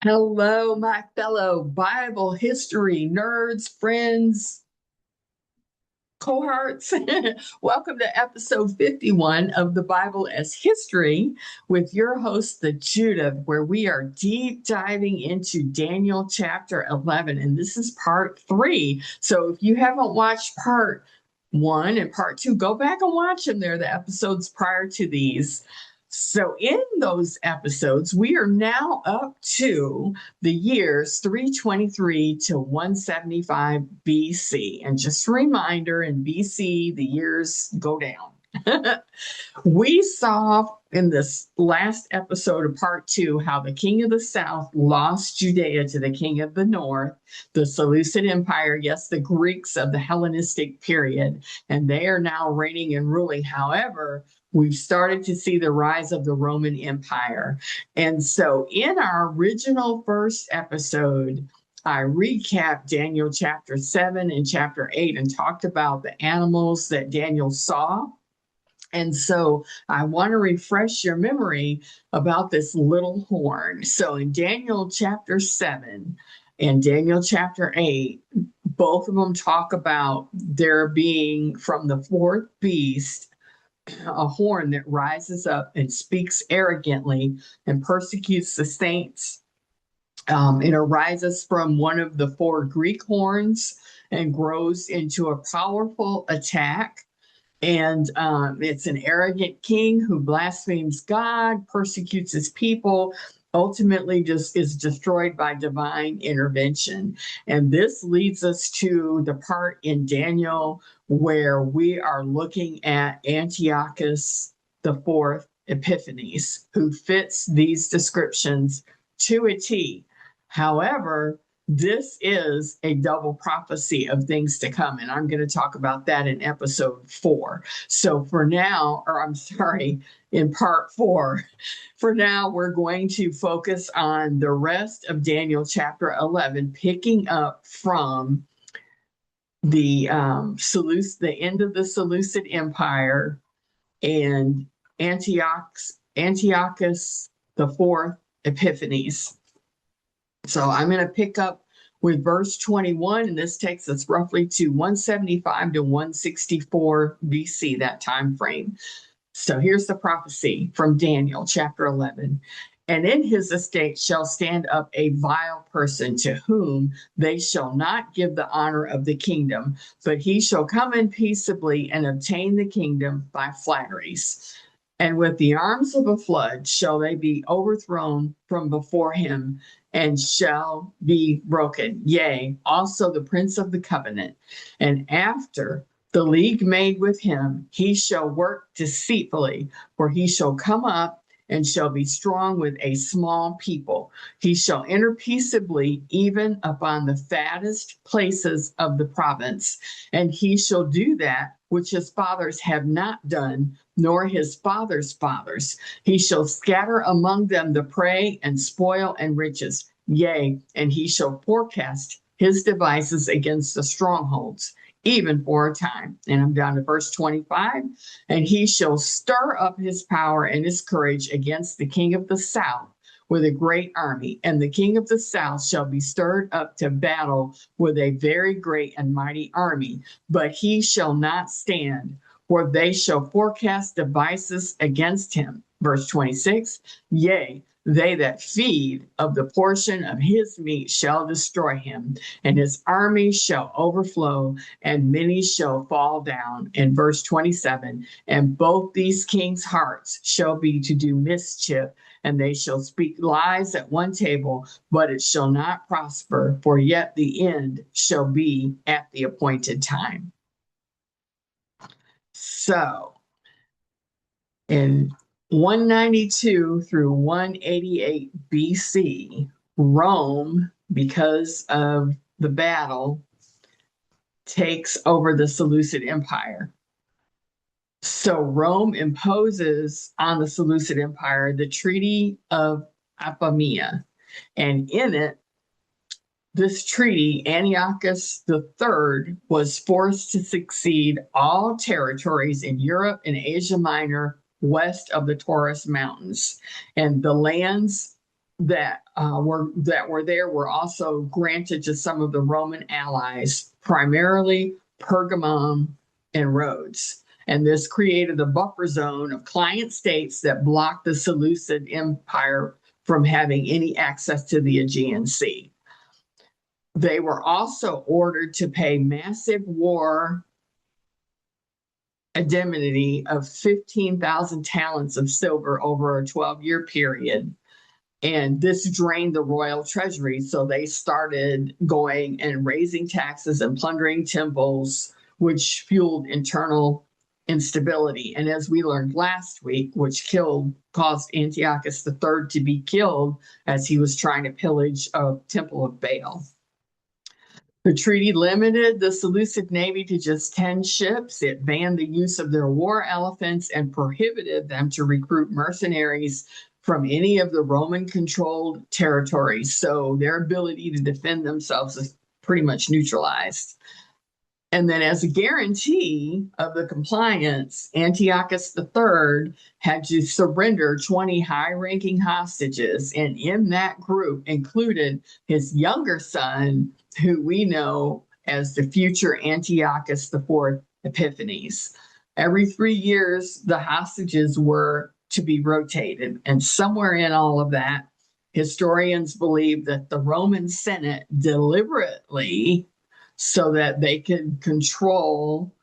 Hello, my fellow Bible history nerds, friends, cohorts. Welcome to episode 51 of the Bible as History with your host, the Judith, where we are deep diving into Daniel chapter 11. And this is part 3. So if you haven't watched part 1 and part 2, go back and watch them. They're the episodes prior to these. So in those episodes, we are now up to the years 323 to 175 BC. And just a reminder, in BC, the years go down. We saw in this last episode of part 2 how the king of the south lost Judea to the king of the north, the Seleucid Empire, yes, the Greeks of the Hellenistic period, and they are now reigning and ruling. However, we've started to see the rise of the Roman Empire. And so in our original first episode, I recapped Daniel chapter 7 and chapter 8 and talked about the animals that Daniel saw. And so I want to refresh your memory about this little horn. So in Daniel chapter 7 and Daniel chapter 8, both of them talk about there being from the fourth beast a horn that rises up and speaks arrogantly and persecutes the saints. It arises from one of the four Greek horns and grows into a powerful attack. And it's an arrogant king who blasphemes God, persecutes his people, ultimately just is destroyed by divine intervention. And this leads us to the part in Daniel where we are looking at Antiochus the fourth Epiphanes, who fits these descriptions to a T. However, this is a double prophecy of things to come. And I'm going to talk about that in episode 4. So for now, or I'm sorry, in part 4, for now, we're going to focus on the rest of Daniel chapter 11, picking up from the the end of the Seleucid Empire and Antiochus the fourth Epiphanes. So I'm going to pick up with verse 21, and this takes us roughly to 175 to 164 BC, that time frame. So here's the prophecy from Daniel chapter 11. And in his estate shall stand up a vile person to whom they shall not give the honor of the kingdom, but he shall come in peaceably and obtain the kingdom by flatteries. And with the arms of a flood shall they be overthrown from before him and shall be broken. Yea, also the prince of the covenant. And after the league made with him, he shall work deceitfully, for he shall come up and shall be strong with a small people. He shall enter peaceably even upon the fattest places of the province, and he shall do that which his fathers have not done, nor his fathers' fathers. He shall scatter among them the prey and spoil and riches. Yea, and he shall forecast his devices against the strongholds, even for a time. And I'm down to verse 25. And he shall stir up his power and his courage against the king of the south with a great army. And the king of the south shall be stirred up to battle with a very great and mighty army, but he shall not stand, for they shall forecast devices against him. Verse 26, yea, they that feed of the portion of his meat shall destroy him, and his army shall overflow, and many shall fall down. In verse 27, and both these kings' hearts shall be to do mischief, and they shall speak lies at one table, but it shall not prosper, for yet the end shall be at the appointed time. So, in 192 through 188 BC, Rome, because of the battle, takes over the Seleucid Empire. So Rome imposes on the Seleucid Empire the Treaty of Apamea. And in it, this treaty, Antiochus III was forced to succeed all territories in Europe and Asia Minor west of the Taurus Mountains. And the lands that were there were also granted to some of the Roman allies, primarily Pergamum and Rhodes. And this created a buffer zone of client states that blocked the Seleucid Empire from having any access to the Aegean Sea. They were also ordered to pay massive war indemnity of 15,000 talents of silver over a 12-year period. And this drained the royal treasury. So they started going and raising taxes and plundering temples, which fueled internal instability. And as we learned last week, which caused Antiochus III to be killed as he was trying to pillage a temple of Baal. The treaty limited the Seleucid navy to just 10 ships. It banned the use of their war elephants and prohibited them to recruit mercenaries from any of the Roman-controlled territories. So their ability to defend themselves is pretty much neutralized. And then as a guarantee of the compliance, Antiochus III had to surrender 20 high-ranking hostages. And in that group included his younger son, who we know as the future Antiochus IV Epiphanes. Every 3 years, the hostages were to be rotated. And somewhere in all of that, historians believe that the Roman Senate deliberately, so that they could control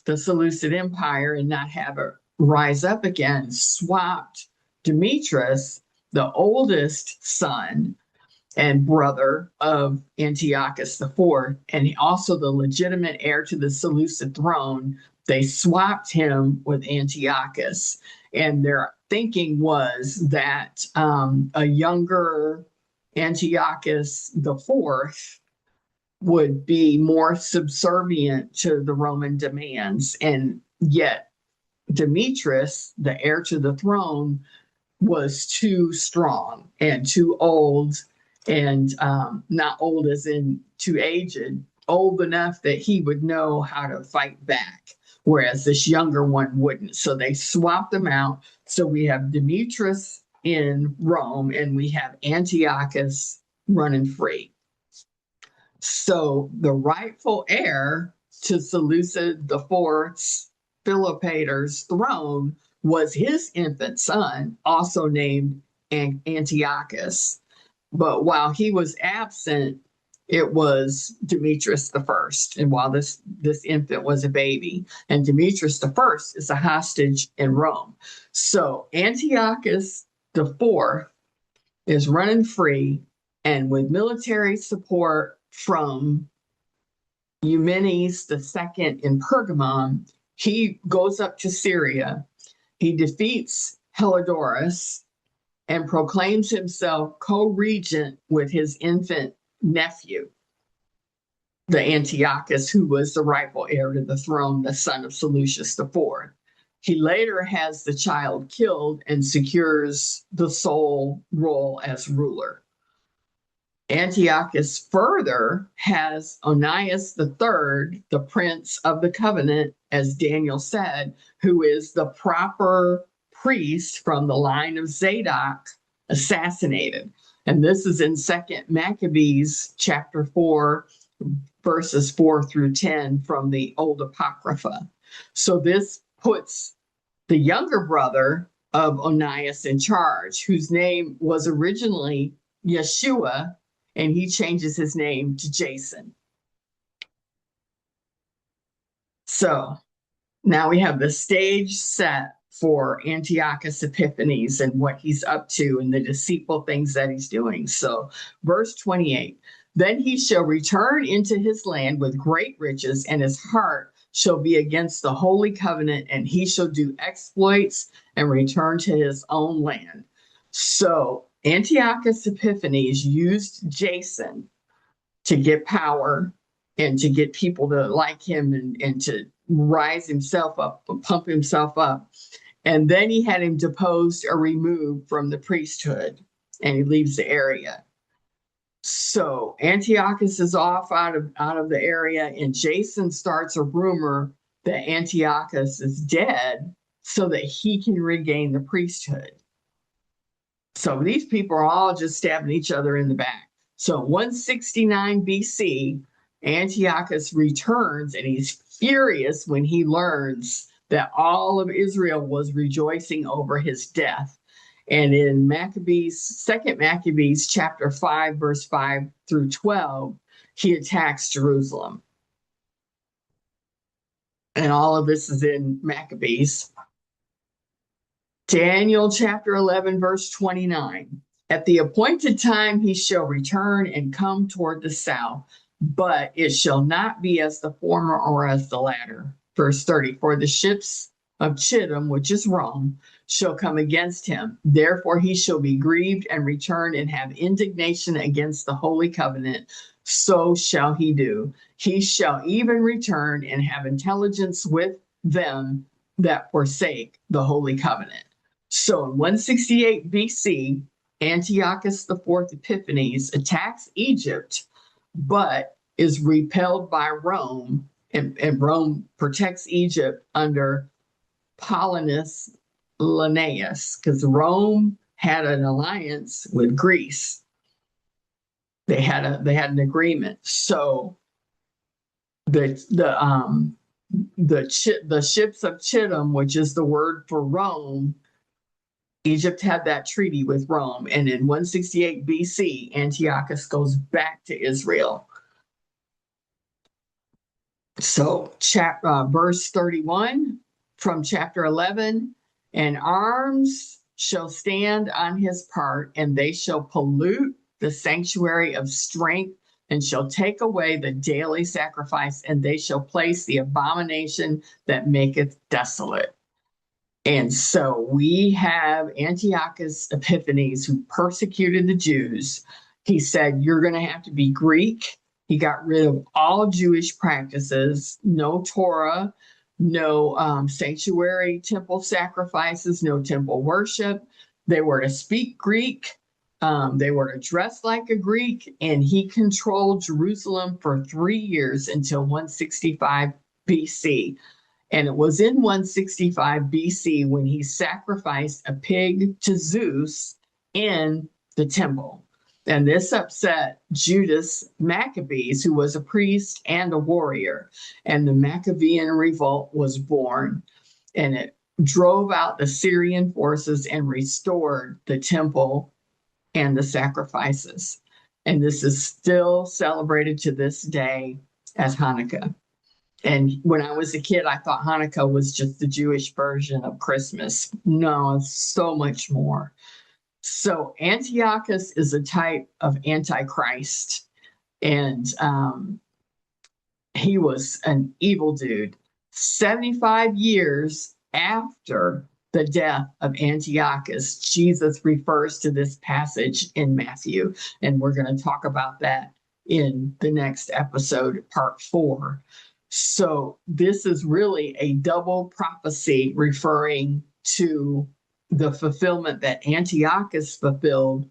the Seleucid Empire and not have it rise up again, swapped Demetrius, the oldest son and brother of Antiochus IV, and also the legitimate heir to the Seleucid throne. They swapped him with Antiochus. And their thinking was that a younger Antiochus IV would be more subservient to the Roman demands. And yet Demetrius, the heir to the throne, was too strong and too old, and not old as in too aged, old enough that he would know how to fight back, whereas this younger one wouldn't. So they swapped them out. So we have Demetrius in Rome and we have Antiochus running free. So the rightful heir to Seleucid IV's Philopator's throne was his infant son, also named Antiochus. But while he was absent, it was Demetrius I. And while this infant was a baby, and Demetrius I is a hostage in Rome. So Antiochus IV is running free, and with military support from Eumenes II in Pergamum, he goes up to Syria. He defeats Helidorus and proclaims himself co-regent with his infant nephew, the Antiochus, who was the rightful heir to the throne, the son of Seleucus IV. He later has the child killed and secures the sole role as ruler. Antiochus further has Onias III, the prince of the covenant, as Daniel said, who is the proper priest from the line of Zadok, assassinated. And this is in 2 Maccabees chapter 4, verses 4 through 10 from the Old Apocrypha. So this puts the younger brother of Onias in charge, whose name was originally Yeshua, and he changes his name to Jason. So now we have the stage set for Antiochus Epiphanes and what he's up to and the deceitful things that he's doing. So verse 28, then he shall return into his land with great riches, and his heart shall be against the holy covenant, and he shall do exploits and return to his own land. So Antiochus Epiphanes used Jason to get power and to get people to like him and to rise himself up, pump himself up. And then he had him deposed or removed from the priesthood, and he leaves the area. So Antiochus is off out of the area, and Jason starts a rumor that Antiochus is dead so that he can regain the priesthood. So these people are all just stabbing each other in the back. So 169 BC, Antiochus returns and he's furious when he learns that all of Israel was rejoicing over his death. And in Second Maccabees, chapter 5, verse 5 through 12, he attacks Jerusalem. And all of this is in Maccabees. Daniel chapter 11, verse 29. At the appointed time he shall return and come toward the south, but it shall not be as the former or as the latter. Verse 30. For the ships of Chittim, which is Rome, shall come against him. Therefore he shall be grieved and return and have indignation against the holy covenant. So shall he do. He shall even return and have intelligence with them that forsake the holy covenant. So in 168 BC, Antiochus IV Epiphanes attacks Egypt, but is repelled by Rome, and Rome protects Egypt under Paulinus Linnaeus, because Rome had an alliance with Greece. They had an agreement. So the ships of Chittim, which is the word for Rome, Egypt had that treaty with Rome, and in 168 BC, Antiochus goes back to Israel. So, verse 31 from chapter 11, and arms shall stand on his part, and they shall pollute the sanctuary of strength, and shall take away the daily sacrifice, and they shall place the abomination that maketh desolate. And so we have Antiochus Epiphanes, who persecuted the Jews. He said, you're going to have to be Greek. He got rid of all Jewish practices, no Torah, no sanctuary temple sacrifices, no temple worship. They were to speak Greek. They were to dress like a Greek. And he controlled Jerusalem for 3 years until 165 BC. And it was in 165 BC when he sacrificed a pig to Zeus in the temple. And this upset Judas Maccabees, who was a priest and a warrior. And the Maccabean revolt was born. And it drove out the Syrian forces and restored the temple and the sacrifices. And this is still celebrated to this day as Hanukkah. And when I was a kid, I thought Hanukkah was just the Jewish version of Christmas. No, it's so much more. So Antiochus is a type of Antichrist, and he was an evil dude. 75 years after the death of Antiochus, Jesus refers to this passage in Matthew, and we're going to talk about that in the next episode, part 4. So this is really a double prophecy referring to the fulfillment that Antiochus fulfilled,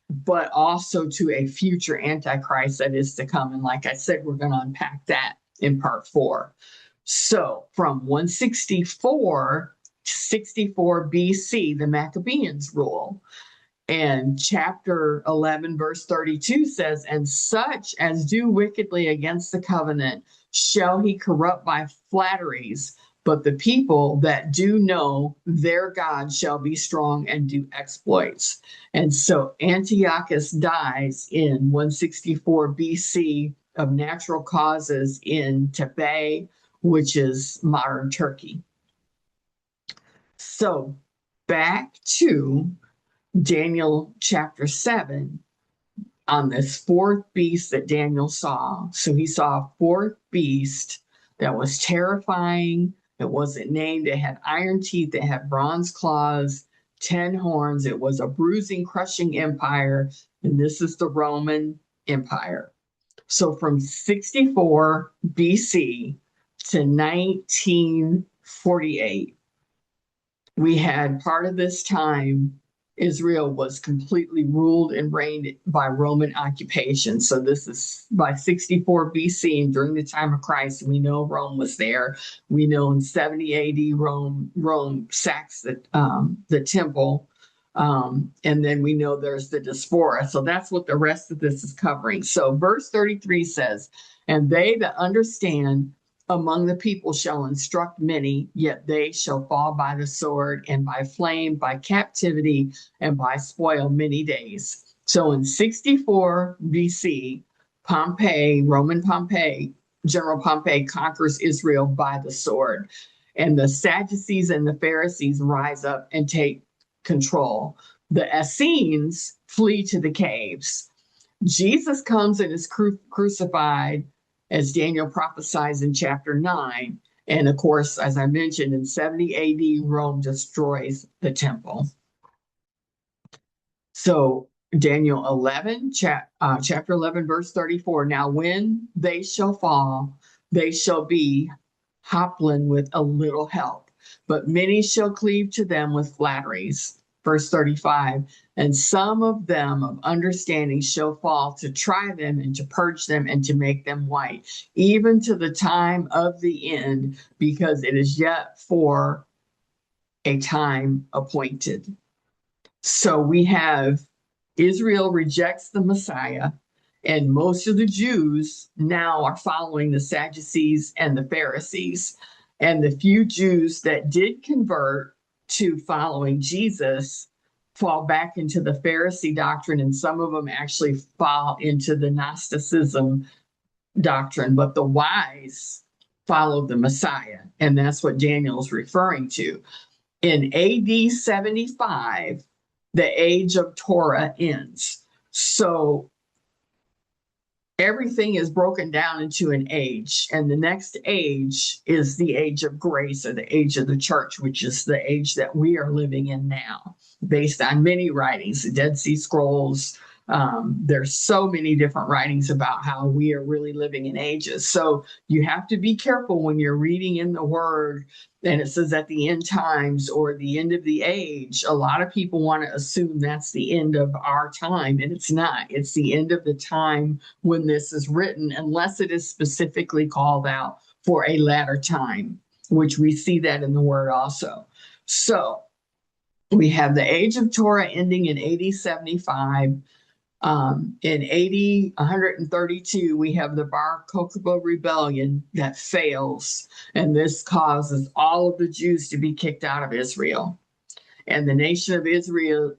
but also to a future Antichrist that is to come. And like I said, we're going to unpack that in part 4. So from 164 to 64 BC, the Maccabeans rule. And chapter 11, verse 32 says, and such as do wickedly against the covenant shall he corrupt by flatteries, but the people that do know their God shall be strong and do exploits. And so Antiochus dies in 164 BC of natural causes in Tebet, which is modern Turkey. So back to Daniel chapter 7 on this fourth beast that Daniel saw. So he saw a fourth beast that was terrifying. It wasn't named. It had iron teeth. It had bronze claws, 10 horns. It was a bruising, crushing empire. And this is the Roman Empire. So from 64 BC to 1948, we had part of this time Israel was completely ruled and reigned by Roman occupation. So this is by 64 BC, and during the time of Christ, we know Rome was there. We know in 70 AD, Rome sacks the temple. And then we know there's the diaspora. So that's what the rest of this is covering. So verse 33 says, and they that understand among the people shall instruct many, yet they shall fall by the sword and by flame, by captivity, and by spoil many days. So in 64 BC, General Pompey conquers Israel by the sword. And the Sadducees and the Pharisees rise up and take control. The Essenes flee to the caves. Jesus comes and is crucified, as Daniel prophesies in chapter 9. And of course, as I mentioned, in 70 AD, Rome destroys the temple. So Daniel 11, chapter 11, verse 34. Now when they shall fall, they shall be hoplin with a little help, but many shall cleave to them with flatteries. Verse 35, and some of them of understanding shall fall to try them and to purge them and to make them white, even to the time of the end, because it is yet for a time appointed. So we have Israel rejects the Messiah, and most of the Jews now are following the Sadducees and the Pharisees. And the few Jews that did convert to following Jesus fall back into the Pharisee doctrine, and some of them actually fall into the Gnosticism doctrine. But the wise followed the Messiah, and that's what Daniel is referring to. In AD 75, the age of Torah ends. So everything is broken down into an age, and the next age is the age of grace, or the age of the church, which is the age that we are living in now, based on many writings, the Dead Sea Scrolls. There's so many different writings about how we are really living in ages. So you have to be careful when you're reading in the Word and it says at the end times or the end of the age. A lot of people want to assume that's the end of our time, and it's not. It's the end of the time when this is written, unless it is specifically called out for a latter time, which we see that in the Word also. So we have the age of Torah ending in AD 75. In AD 132, we have the Bar Kokhba rebellion that fails, and this causes all of the Jews to be kicked out of Israel. And the nation of Israel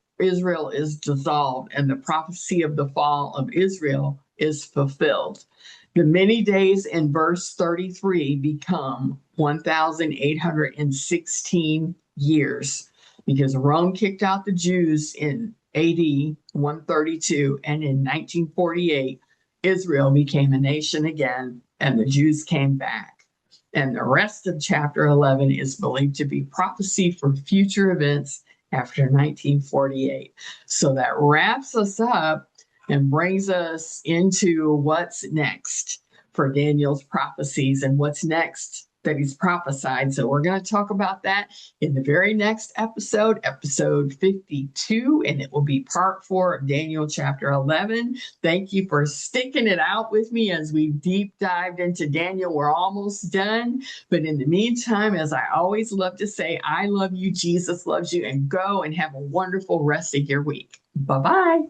is dissolved, and the prophecy of the fall of Israel is fulfilled. The many days in verse 33 become 1,816 years, because Rome kicked out the Jews in AD 132, and in 1948, Israel became a nation again, and the Jews came back. And the rest of chapter 11 is believed to be prophecy for future events after 1948. So that wraps us up and brings us into what's next for Daniel's prophecies and what's next that he's prophesied. So we're going to talk about that in the very next episode, episode 52, and it will be part 4 of Daniel chapter 11. Thank you for sticking it out with me as we deep dived into Daniel. We're almost done, but in the meantime, as I always love to say, I love you, Jesus loves you, and go and have a wonderful rest of your week. Bye-bye.